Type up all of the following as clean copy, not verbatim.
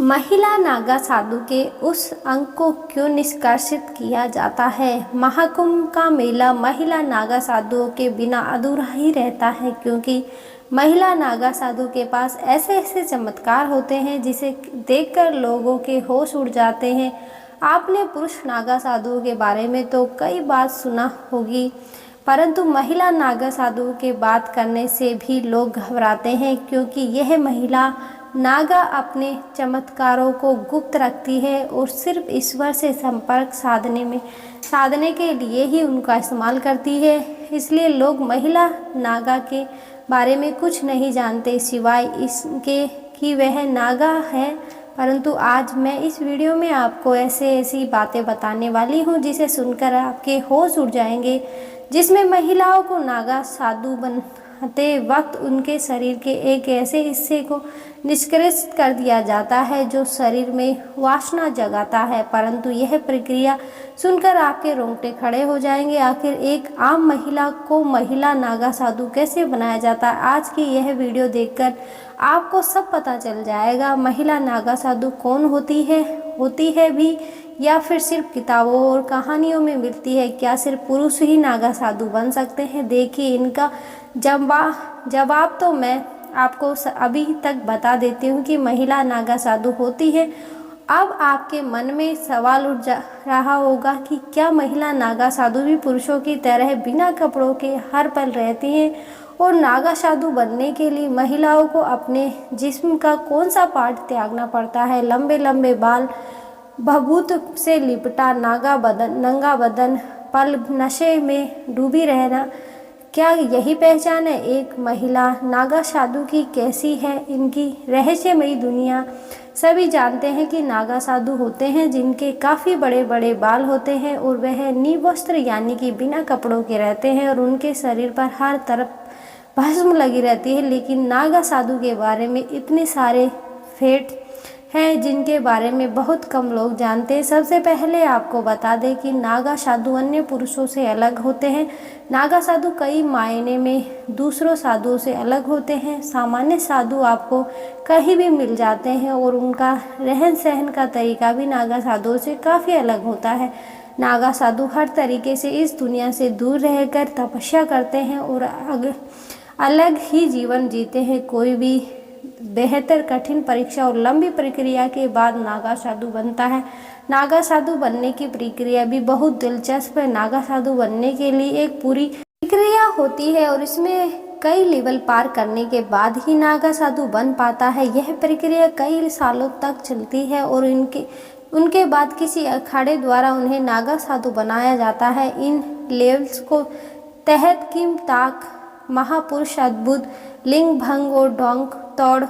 महिला नागा साधु के उस अंग को क्यों निष्कर्षित किया जाता है। महाकुंभ का मेला महिला नागा साधुओं के बिना अधूरा ही रहता है, क्योंकि महिला नागा साधु के पास ऐसे ऐसे चमत्कार होते हैं जिसे देखकर लोगों के होश उड़ जाते हैं। आपने पुरुष नागा साधुओं के बारे में तो कई बार सुना होगी, परंतु महिला नागा साधुओं के बात करने से भी लोग घबराते हैं, क्योंकि यह महिला नागा अपने चमत्कारों को गुप्त रखती है और सिर्फ ईश्वर से संपर्क साधने के लिए ही उनका इस्तेमाल करती है। इसलिए लोग महिला नागा के बारे में कुछ नहीं जानते सिवाय इसके कि वह नागा है। परंतु आज मैं इस वीडियो में आपको ऐसी बातें बताने वाली हूँ जिसे सुनकर आपके होश उड़ जाएंगे, जिसमें महिलाओं को नागा साधु बनते वक्त उनके शरीर के एक ऐसे हिस्से को निष्क्रिय कर दिया जाता है जो शरीर में वासना जगाता है। परंतु यह प्रक्रिया सुनकर आपके रोंगटे खड़े हो जाएंगे। आखिर एक आम महिला को महिला नागा साधु कैसे बनाया जाता है, आज की यह वीडियो देखकर आपको सब पता चल जाएगा। महिला नागा साधु कौन होती है भी या फिर सिर्फ किताबों और कहानियों में मिलती है। क्या सिर्फ पुरुष ही नागा साधु बन सकते हैं? देखिए, इनका जवाब तो मैं आपको अभी तक बता देती हूँ कि महिला नागा साधु होती है। अब आपके मन में सवाल उठ रहा होगा कि क्या महिला नागा साधु भी पुरुषों की तरह बिना कपड़ों के हर पल रहती हैं? और नागा साधु बनने के लिए महिलाओं को अपने जिस्म का कौन सा पार्ट त्यागना पड़ता है? लंबे लंबे बाल, भभूत से लिपटा नंगा बदन, पल नशे में डूबी रहना, क्या यही पहचान है एक महिला नागा साधु की? कैसी है इनकी रहस्यमयी दुनिया? सभी जानते हैं कि नागा साधु होते हैं जिनके काफ़ी बड़े बड़े बाल होते हैं और वह निर्वस्त्र यानी कि बिना कपड़ों के रहते हैं और उनके शरीर पर हर तरफ भस्म लगी रहती है। लेकिन नागा साधु के बारे में इतने सारे फैक्ट हैं जिनके बारे में बहुत कम लोग जानते हैं। सबसे पहले आपको बता दें कि नागा साधु अन्य पुरुषों से अलग होते हैं। नागा साधु कई मायने में दूसरों साधुओं से अलग होते हैं। सामान्य साधु आपको कहीं भी मिल जाते हैं और उनका रहन सहन का तरीका भी नागा साधुओं से काफ़ी अलग होता है। नागा साधु हर तरीके से इस दुनिया से दूर रहकर तपस्या करते हैं और अलग ही जीवन जीते हैं। कोई भी बेहतर कठिन परीक्षा और लंबी प्रक्रिया के बाद नागा साधु बनता है। नागा साधु बनने की प्रक्रिया भी बहुत दिलचस्प है। नागा साधु बनने के लिए एक पूरी प्रक्रिया होती है और इसमें कई लेवल पार करने के बाद ही नागा साधु बन पाता है। यह प्रक्रिया कई सालों तक चलती है और उनके बाद किसी अखाड़े द्वारा उन्हें नागा साधु बनाया जाता है। इन लेवल्स को तहत किम ताक, महापुरुष, अद्भुत, लिंग भंग और डोंक तोड़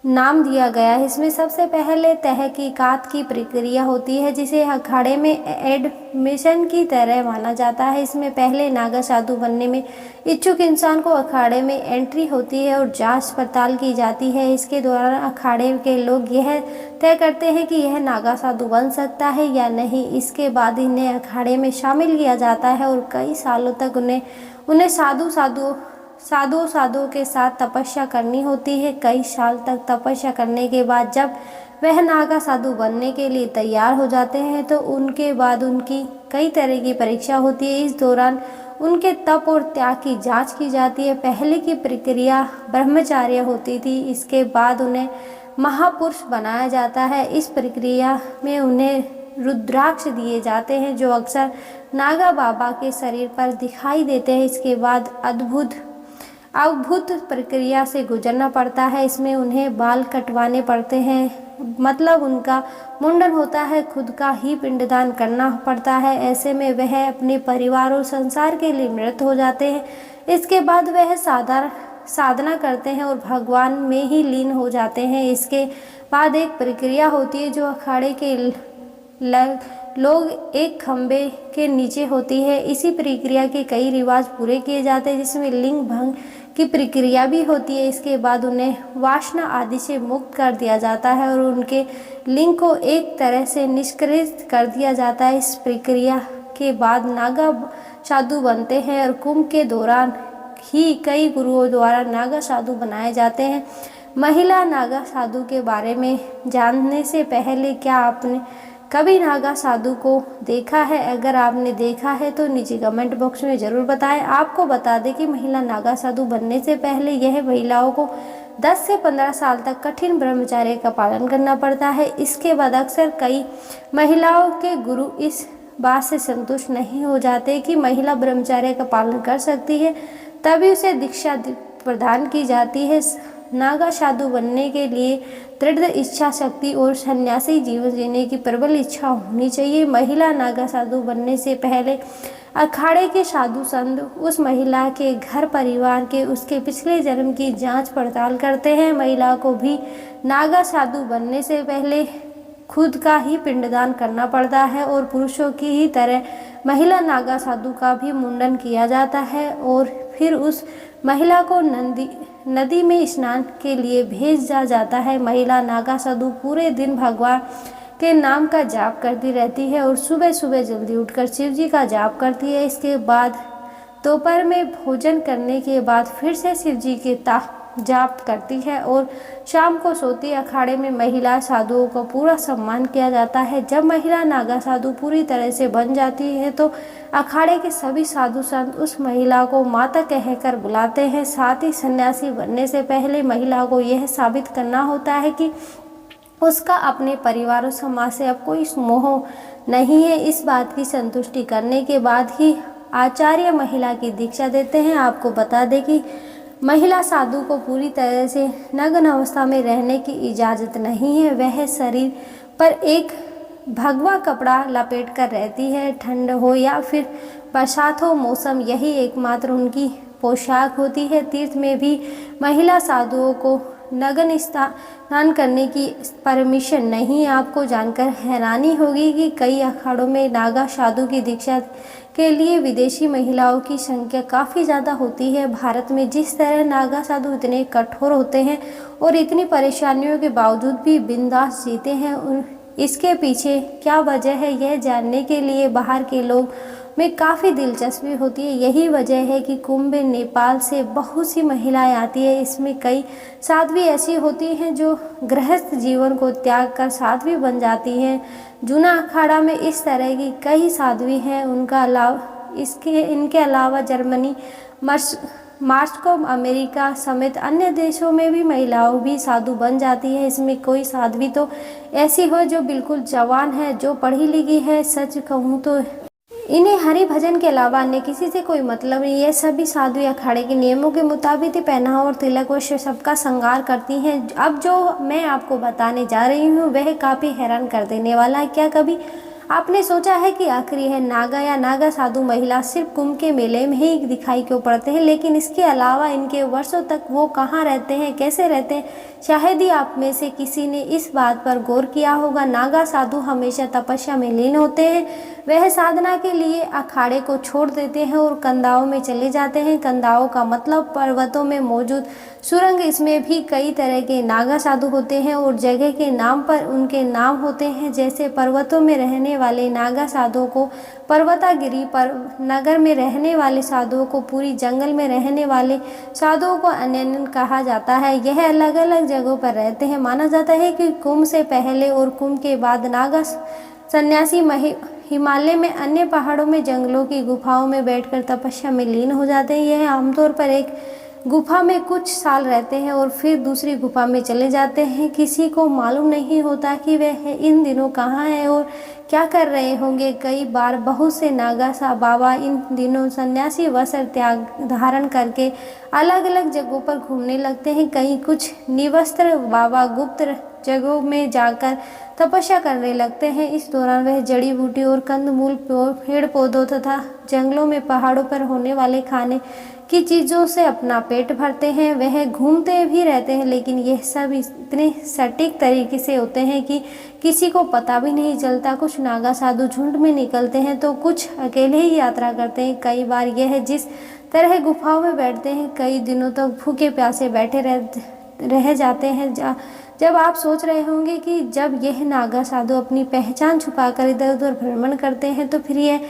नाम दिया गया है। इसमें सबसे पहले तहकीकात की प्रक्रिया होती है जिसे अखाड़े में एडमिशन की तरह माना जाता है। इसमें पहले नागा साधु बनने में इच्छुक इंसान को अखाड़े में एंट्री होती है और जांच पड़ताल की जाती है। इसके दौरान अखाड़े के लोग यह तय करते हैं कि यह नागा साधु बन सकता है या नहीं। इसके बाद इन्हें अखाड़े में शामिल किया जाता है और कई सालों तक उन्हें साधुओं के साथ तपस्या करनी होती है। कई साल तक तपस्या करने के बाद जब वह नागा साधु बनने के लिए तैयार हो जाते हैं तो उनके बाद उनकी कई तरह की परीक्षा होती है। इस दौरान उनके तप और त्याग की जांच की जाती है। पहले की प्रक्रिया ब्रह्मचार्य होती थी, इसके बाद उन्हें महापुरुष बनाया जाता है। इस प्रक्रिया में उन्हें रुद्राक्ष दिए जाते हैं जो अक्सर नागा बाबा के शरीर पर दिखाई देते हैं। इसके बाद अद्भुत प्रक्रिया से गुजरना पड़ता है। इसमें उन्हें बाल कटवाने पड़ते हैं, मतलब उनका मुंडन होता है, खुद का ही पिंडदान करना पड़ता है। ऐसे में वह अपने परिवार और संसार के लिए मृत हो जाते हैं। इसके बाद वह साधना करते हैं और भगवान में ही लीन हो जाते हैं। इसके बाद एक प्रक्रिया होती है जो अखाड़े के लोग एक खंबे के नीचे होती है। इसी प्रक्रिया के कई रिवाज पूरे किए जाते हैं जिसमें लिंग भंग की प्रक्रिया भी होती है। इसके बाद उन्हें वासना आदि से मुक्त कर दिया जाता है और उनके लिंग को एक तरह से निष्क्रिय कर दिया जाता है। इस प्रक्रिया के बाद नागा साधु बनते हैं और कुंभ के दौरान ही कई गुरुओं द्वारा नागा साधु बनाए जाते हैं। महिला नागा साधु के बारे में जानने से पहले क्या आपने कभी नागा साधु को देखा है? अगर आपने देखा है तो नीचे कमेंट बॉक्स में ज़रूर बताएं। आपको बता दें कि महिला नागा साधु बनने से पहले यह महिलाओं को 10 से 15 साल तक कठिन ब्रह्मचर्य का पालन करना पड़ता है। इसके बाद अक्सर कई महिलाओं के गुरु इस बात से संतुष्ट नहीं हो जाते कि महिला ब्रह्मचर्य का पालन कर सकती है, तभी उसे दीक्षा प्रदान की जाती है। नागा साधु बनने के लिए दृढ़ इच्छा शक्ति और सन्यासी जीवन जीने की प्रबल इच्छा होनी चाहिए। महिला नागा साधु बनने से पहले अखाड़े के साधु संत उस महिला के घर परिवार के उसके पिछले जन्म की जांच पड़ताल करते हैं। महिला को भी नागा साधु बनने से पहले खुद का ही पिंडदान करना पड़ता है और पुरुषों की ही तरह महिला नागा साधु का भी मुंडन किया जाता है और फिर उस महिला को नदी में स्नान के लिए भेजा जाता है। महिला नागा साधु पूरे दिन भगवान के नाम का जाप करती रहती है और सुबह सुबह जल्दी उठकर शिव जी का जाप करती है। इसके बाद दोपहर में भोजन करने के बाद फिर से शिव जी के जाप करती है और शाम को सोती अखाड़े में महिला साधुओं का पूरा सम्मान किया जाता है। जब महिला नागा साधु पूरी तरह से बन जाती है तो अखाड़े के सभी साधु संत उस महिला को माता कहकर बुलाते हैं। साथ ही सन्यासी बनने से पहले महिला को यह साबित करना होता है कि उसका अपने परिवार और समाज से अब कोई मोह नहीं है। इस बात की संतुष्टि करने के बाद ही आचार्य महिला की दीक्षा देते हैं। आपको बता दें कि महिला साधु को पूरी तरह से नग्न अवस्था में रहने की इजाज़त नहीं है। वह शरीर पर एक भगवा कपड़ा लपेट कर रहती है। ठंड हो या फिर बरसात हो, मौसम यही एकमात्र उनकी पोशाक होती है। तीर्थ में भी महिला साधुओं को नग्न स्नान करने की परमिशन नहीं। आपको जानकर हैरानी होगी कि कई अखाड़ों में नागा साधु की दीक्षा के लिए विदेशी महिलाओं की संख्या काफ़ी ज़्यादा होती है। भारत में जिस तरह नागा साधु इतने कठोर होते हैं और इतनी परेशानियों के बावजूद भी बिंदास जीते हैं, इसके पीछे क्या वजह है, यह जानने के लिए बाहर के लोग में काफ़ी दिलचस्पी होती है। यही वजह है कि कुंभ में नेपाल से बहुत सी महिलाएं आती है। इसमें कई साध्वी ऐसी होती हैं जो गृहस्थ जीवन को त्याग कर साध्वी बन जाती हैं। जूना अखाड़ा में इस तरह की कई साध्वी हैं। इनके अलावा जर्मनी, मास्को, अमेरिका समेत अन्य देशों में भी महिलाओं भी साधु बन जाती है। इसमें कोई साध्वी तो ऐसी हो जो बिल्कुल जवान है, जो पढ़ी लिखी है। सच कहूँ तो इन्हें हरि भजन के अलावा अन्य किसी से कोई मतलब नहीं है। सभी साधु अखाड़े के नियमों के मुताबिक पहनाव और तिलक व सबका श्रृंगार करती हैं। अब जो मैं आपको बताने जा रही हूँ वह काफ़ी हैरान कर देने वाला है। क्या कभी आपने सोचा है कि आखिर यह नागा या नागा साधु महिला सिर्फ कुंभ के मेले में ही दिखाई क्यों पड़ते हैं, लेकिन इसके अलावा इनके वर्षों तक वो कहाँ रहते हैं, कैसे रहते हैं? शायद ही आप में से किसी ने इस बात पर गौर किया होगा। नागा साधु हमेशा तपस्या में लीन होते हैं। वह साधना के लिए अखाड़े को छोड़ देते हैं और कंदाओं में चले जाते हैं। कंदाओं का मतलब पर्वतों में मौजूद सुरंग। इसमें भी कई तरह के नागा साधु होते हैं और जगह के नाम पर उनके नाम होते हैं। जैसे पर्वतों में रहने वाले नागा साधुओं को पर्वतागिरी, पर नगर में रहने वाले साधुओं को पुरी, जंगल में रहने वाले साधुओं को अन्य कहा जाता है। यह अलग अलग जगहों पर रहते हैं। माना जाता है कि कुंभ से पहले और कुंभ के बाद नागा सन्यासी हिमालय में अन्य पहाड़ों में जंगलों की गुफाओं में बैठकर तपस्या में लीन हो जाते हैं। यह आमतौर पर एक गुफा में कुछ साल रहते हैं और फिर दूसरी गुफा में चले जाते हैं। किसी को मालूम नहीं होता कि वह इन दिनों कहाँ है और क्या कर रहे होंगे। कई बार बहुत से नागा बाबा इन दिनों सन्यासी वस्त्र त्याग धारण करके अलग अलग जगहों पर घूमने लगते हैं। कहीं कुछ निवस्त्र बाबा गुप्त जगहों में जाकर तपस्या करने लगते हैं। इस दौरान वह जड़ी बूटी और कंदमूल, पेड़ पौधों तथा जंगलों में पहाड़ों पर होने वाले खाने की चीज़ों से अपना पेट भरते हैं। वह घूमते भी रहते हैं, लेकिन यह सब इतने सटीक तरीके से होते हैं कि किसी को पता भी नहीं चलता। कुछ नागा साधु झुंड में निकलते हैं तो कुछ अकेले ही यात्रा करते हैं। कई बार यह जिस तरह गुफाओं में बैठते हैं, कई दिनों तक भूखे प्यासे बैठे रह जाते हैं। जब आप सोच रहे होंगे कि जब यह नागा साधु अपनी पहचान छुपाकर इधर उधर भ्रमण करते हैं तो फिर यह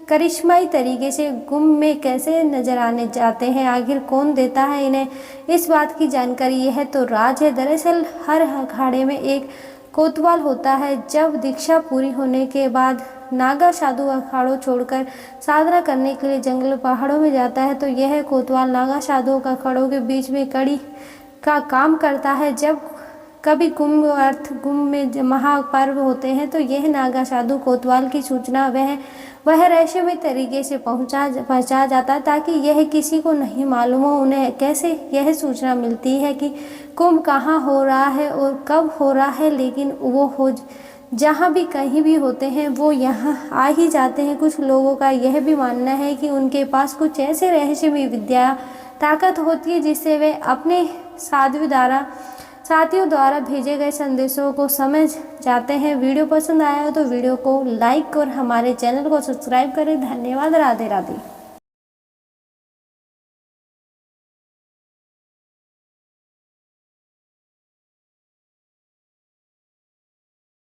करिश्माई तरीके से कुंभ में कैसे नजर आने जाते हैं, आखिर कौन देता है इन्हें इस बात की जानकारी, यह तो राज है। दरअसल हर अखाड़े में एक कोतवाल होता है। जब दीक्षा पूरी होने के बाद नागा साधु अखाड़ों छोड़कर साधना करने के लिए जंगल पहाड़ों में जाता है तो यह कोतवाल नागा साधुओं का अखाड़ों के बीच में कड़ी का काम करता है। जब कभी कुंभ कुंभ में महापर्व होते हैं तो यह नागा साधु कोतवाल की सूचना वह रहस्यमय तरीके से पहुंचा जाता है ताकि यह किसी को नहीं मालूम हो। उन्हें कैसे यह सूचना मिलती है कि कुंभ कहाँ हो रहा है और कब हो रहा है, लेकिन वो हो जहाँ भी कहीं भी होते हैं वो यहाँ आ ही जाते हैं। कुछ लोगों का यह भी मानना है कि उनके पास कुछ ऐसे रहस्यमय विद्या ताकत होती है जिससे वे अपने साथियों द्वारा भेजे गए संदेशों को समझ जाते हैं। वीडियो पसंद आया हो तो वीडियो को लाइक और हमारे चैनल को सब्सक्राइब करें। धन्यवाद। राधे राधे।